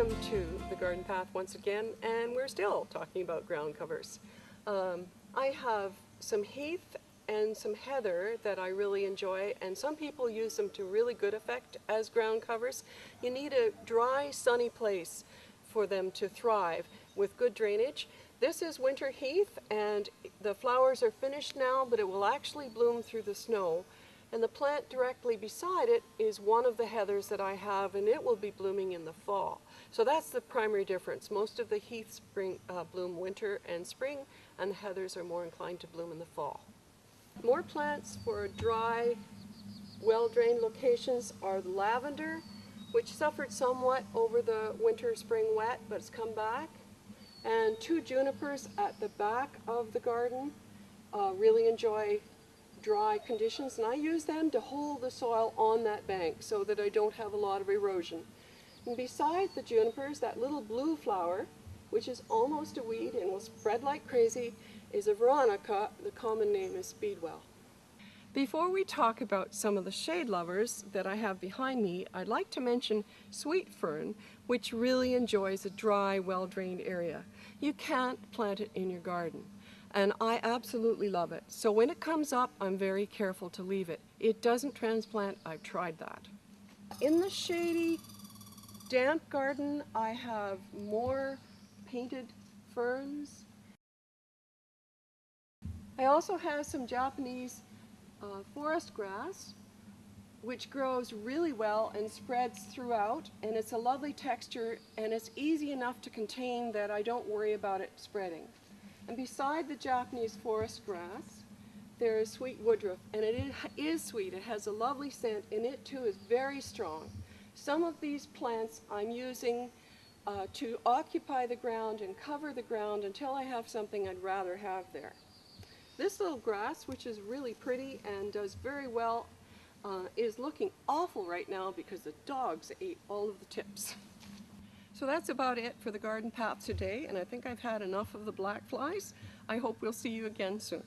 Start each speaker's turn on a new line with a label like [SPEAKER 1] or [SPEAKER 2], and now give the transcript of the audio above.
[SPEAKER 1] Welcome to the garden path once again, and we're still talking about ground covers. I have some heath and some heather that I really enjoy, and some people use them to really good effect as ground covers. You need a dry, sunny place for them to thrive with good drainage. This is winter heath, and the flowers are finished now, but it will actually bloom through the snow. And the plant directly beside it is one of the heathers that I have, and it will be blooming in the fall. So that's the primary difference. Most of the heaths bloom winter and spring, and the heathers are more inclined to bloom in the fall. More plants for dry, well-drained locations are the lavender, which suffered somewhat over the winter-spring wet, but it's come back. And 2 junipers at the back of the garden really enjoy dry conditions, and I use them to hold the soil on that bank so that I don't have a lot of erosion. And beside the junipers, that little blue flower, which is almost a weed and will spread like crazy, is a veronica. The common name is speedwell. Before we talk about some of the shade lovers that I have behind me, I'd like to mention sweet fern, which really enjoys a dry, well-drained area. You can't plant it in your garden, and I absolutely love it. So when it comes up, I'm very careful to leave it. It doesn't transplant. I've tried that. In the shady, damp garden, I have more painted ferns. I also have some Japanese forest grass, which grows really well and spreads throughout, and it's a lovely texture, and it's easy enough to contain that I don't worry about it spreading. And beside the Japanese forest grass, there is sweet woodruff, and it is sweet. It has a lovely scent, and it too is very strong. Some of these plants I'm using to occupy the ground and cover the ground until I have something I'd rather have there. This little grass, which is really pretty and does very well, is looking awful right now because the dogs ate all of the tips. So that's about it for the garden path today, and I think I've had enough of the black flies. I hope we'll see you again soon.